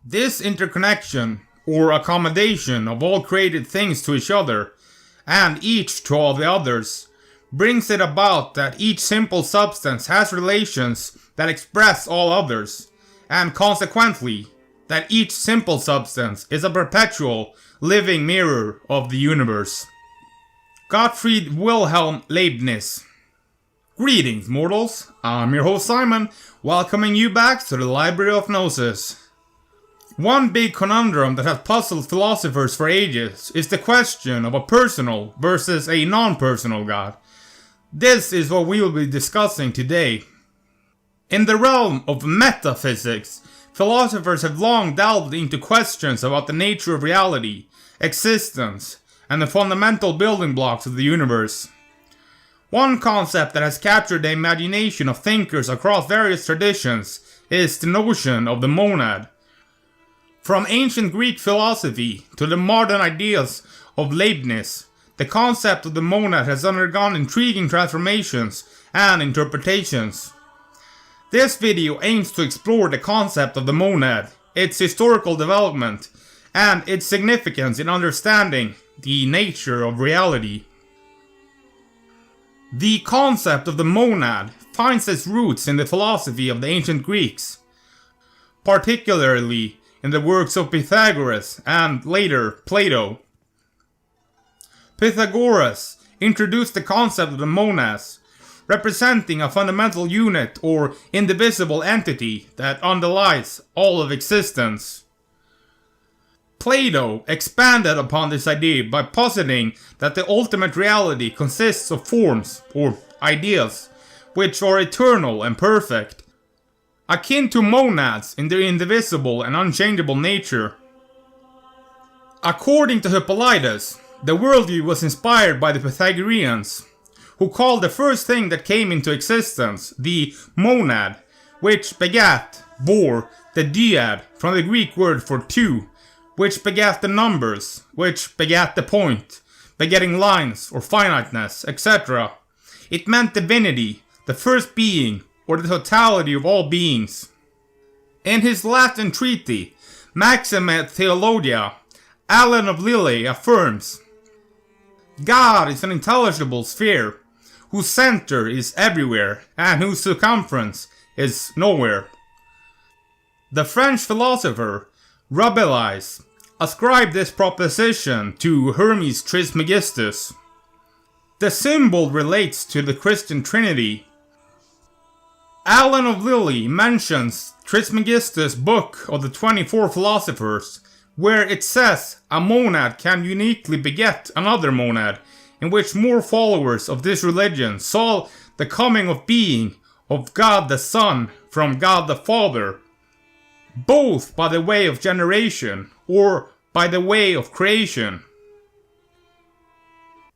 This interconnection, or accommodation of all created things to each other, and each to all the others, brings it about that each simple substance has relations that express all others, and consequently, that each simple substance is a perpetual, living mirror of the universe. Gottfried Wilhelm Leibniz. Greetings, mortals. I'm your host Simon, welcoming you back to the Library of Gnosis. One big conundrum that has puzzled philosophers for ages is the question of a personal versus a non-personal God. This is what we will be discussing today. In the realm of metaphysics, philosophers have long delved into questions about the nature of reality, existence, and the fundamental building blocks of the universe. One concept that has captured the imagination of thinkers across various traditions is the notion of the monad. From ancient Greek philosophy to the modern ideas of Leibniz, the concept of the monad has undergone intriguing transformations and interpretations. This video aims to explore the concept of the monad, its historical development, and its significance in understanding the nature of reality. The concept of the monad finds its roots in the philosophy of the ancient Greeks, particularly in the works of Pythagoras and later Plato. Pythagoras introduced the concept of the monads, representing a fundamental unit or indivisible entity that underlies all of existence. Plato expanded upon this idea by positing that the ultimate reality consists of forms, or ideas, which are eternal and perfect, akin to monads in their indivisible and unchangeable nature. According to Hippolytus, the worldview was inspired by the Pythagoreans, who called the first thing that came into existence the monad, which bore the dyad from the Greek word for two, which begat the numbers, which begat the point, begetting lines or finiteness, etc. It meant divinity, the first being, or the totality of all beings. In his Latin treatise, Maxima Theologia, Alan of Lille affirms, God is an intelligible sphere, whose center is everywhere, and whose circumference is nowhere. The French philosopher Rabelais ascribed this proposition to Hermes Trismegistus. The symbol relates to the Christian Trinity. Alan of Lille mentions Trismegistus' book of the 24 philosophers, where it says a monad can uniquely beget another monad, in which more followers of this religion saw the coming of being of God the Son from God the Father, both by the way of generation or by the way of creation.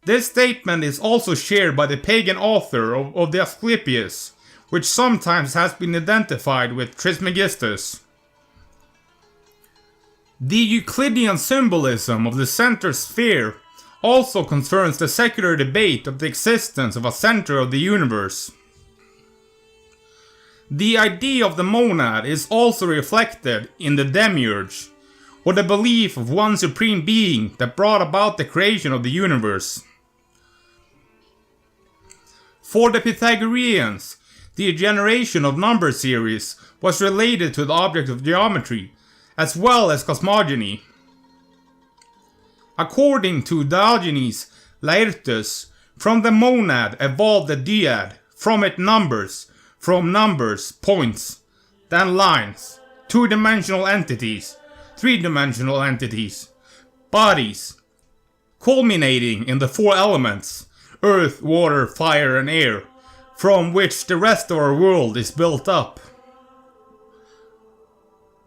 This statement is also shared by the pagan author of the Asclepius, which sometimes has been identified with Trismegistus. The Euclidean symbolism of the center sphere also concerns the secular debate of the existence of a center of the universe. The idea of the monad is also reflected in the demiurge, or the belief of one supreme being that brought about the creation of the universe. For the Pythagoreans, the generation of number series was related to the object of geometry, as well as cosmogony. According to Diogenes Laertius, from the monad evolved the dyad, from it numbers, from numbers points, then lines, two-dimensional entities, three-dimensional entities, bodies, culminating in the four elements, earth, water, fire, and air, from which the rest of our world is built up.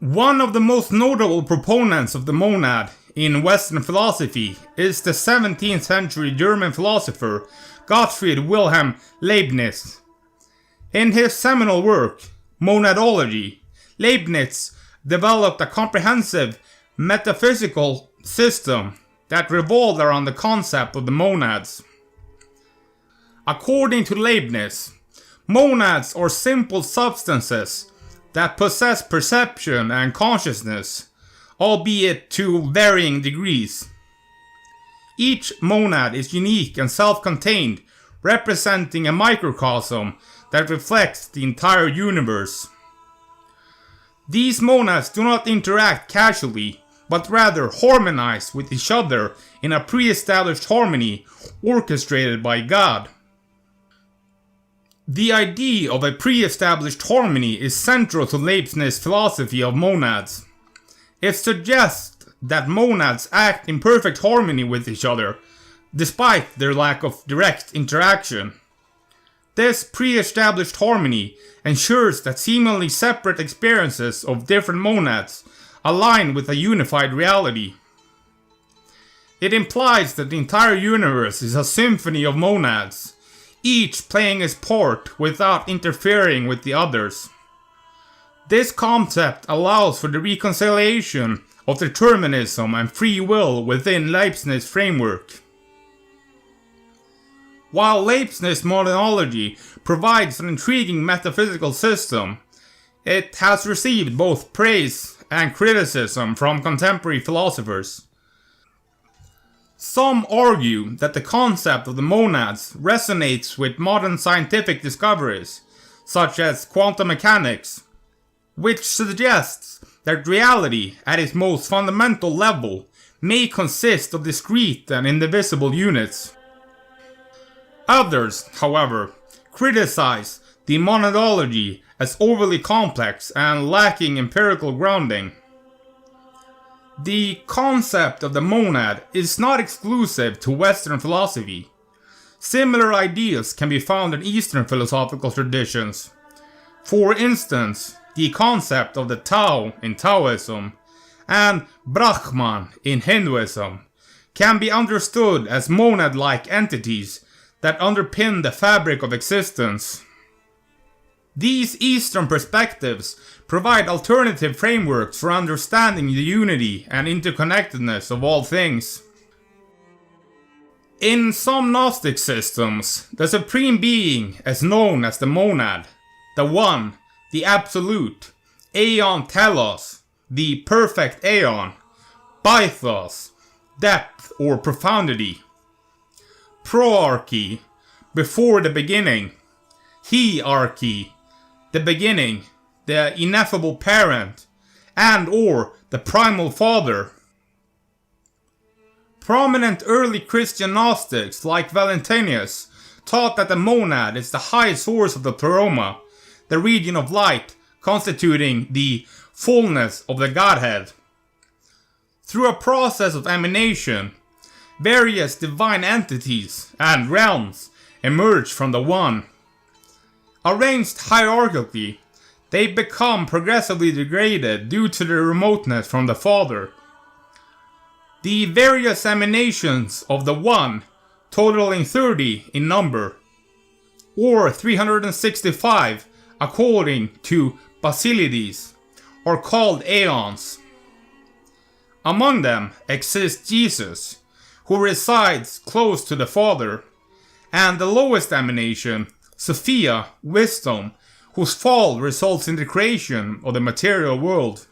One of the most notable proponents of the monad in Western philosophy is the 17th century German philosopher Gottfried Wilhelm Leibniz. In his seminal work, Monadology, Leibniz developed a comprehensive metaphysical system that revolved around the concept of the monads. According to Leibniz, monads are simple substances that possess perception and consciousness, albeit to varying degrees. Each monad is unique and self-contained, representing a microcosm that reflects the entire universe. These monads do not interact casually, but rather harmonize with each other in a pre-established harmony orchestrated by God. The idea of a pre-established harmony is central to Leibniz's philosophy of monads. It suggests that monads act in perfect harmony with each other, despite their lack of direct interaction. This pre-established harmony ensures that seemingly separate experiences of different monads align with a unified reality. It implies that the entire universe is a symphony of monads, each playing its part without interfering with the others. This concept allows for the reconciliation of determinism and free will within Leibniz's framework. While Leibniz's monadology provides an intriguing metaphysical system, it has received both praise and criticism from contemporary philosophers. Some argue that the concept of the monads resonates with modern scientific discoveries, such as quantum mechanics, which suggests that reality at its most fundamental level may consist of discrete and indivisible units. Others, however, criticize the monadology as overly complex and lacking empirical grounding. The concept of the monad is not exclusive to Western philosophy. Similar ideas can be found in Eastern philosophical traditions. For instance, the concept of the Tao in Taoism and Brahman in Hinduism can be understood as monad-like entities that underpin the fabric of existence. These Eastern perspectives provide alternative frameworks for understanding the unity and interconnectedness of all things. In some Gnostic systems, the supreme being is known as the monad, the one, the absolute, aeon telos, the perfect aeon, baithos, depth or profundity, proarchy, before the beginning, hierarchy, the beginning, the ineffable parent, and or the primal father. Prominent early Christian Gnostics like Valentinus taught that the monad is the highest source of the pleroma, the region of light constituting the fullness of the Godhead. Through a process of emanation, various divine entities and realms emerge from the one. Arranged hierarchically, they become progressively degraded due to their remoteness from the Father. The various emanations of the One, totaling 30 in number, or 365 according to Basilides, are called aeons. Among them exists Jesus, who resides close to the Father, and the lowest emanation, Sophia, wisdom, whose fall results in the creation of the material world.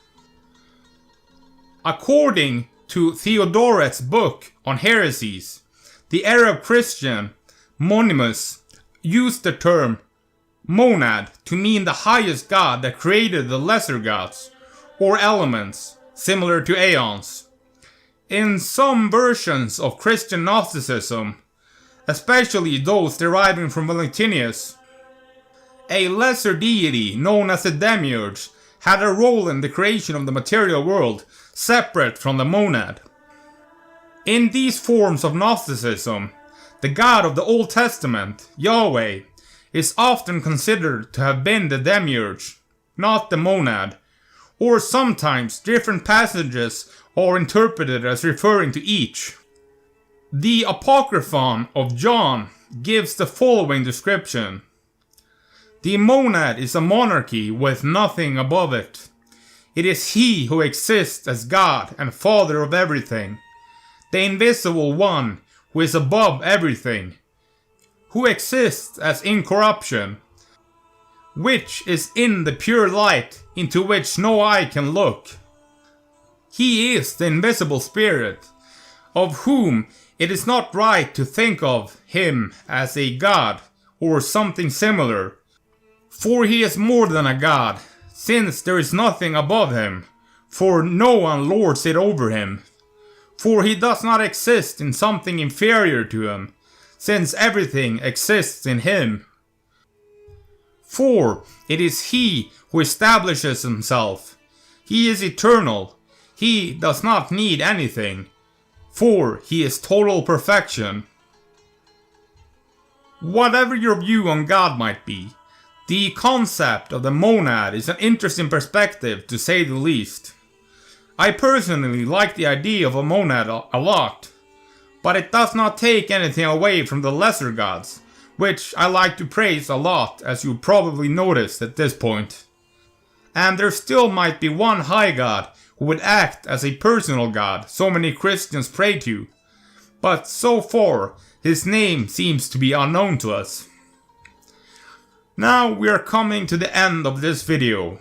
According to Theodoret's book on heresies, the Arab Christian Monimus used the term monad to mean the highest god that created the lesser gods, or elements, similar to aeons. In some versions of Christian Gnosticism, especially those deriving from Valentinus, a lesser deity known as the demiurge had a role in the creation of the material world, separate from the monad. In these forms of Gnosticism, the God of the Old Testament, Yahweh, is often considered to have been the demiurge, not the monad, or sometimes different passages are interpreted as referring to each. The Apocryphon of John gives the following description. The monad is a monarchy with nothing above it. It is he who exists as God and Father of everything, the invisible one who is above everything, who exists as incorruption, which is in the pure light into which no eye can look. He is the invisible spirit, of whom it is not right to think of him as a god or something similar, for he is more than a god, since there is nothing above him, for no one lords it over him. For he does not exist in something inferior to him, since everything exists in him. For it is he who establishes himself. He is eternal. He does not need anything, for he is total perfection. Whatever your view on God might be, the concept of the monad is an interesting perspective, to say the least. I personally like the idea of a monad a lot, but it does not take anything away from the lesser gods, which I like to praise a lot, as you probably noticed at this point. And there still might be one high god who would act as a personal god so many Christians pray to, but so far his name seems to be unknown to us. Now we are coming to the end of this video.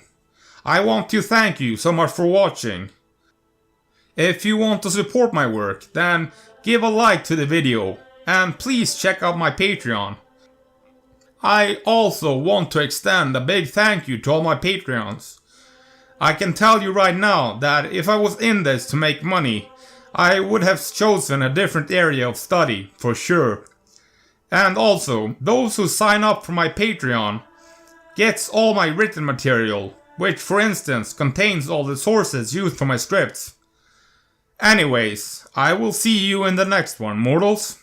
I want to thank you so much for watching. If you want to support my work, then give a like to the video, and please check out my Patreon. I also want to extend a big thank you to all my Patreons. I can tell you right now that if I was in this to make money, I would have chosen a different area of study, for sure. And also, those who sign up for my Patreon gets all my written material, which for instance contains all the sources used for my scripts. Anyways, I will see you in the next one, mortals.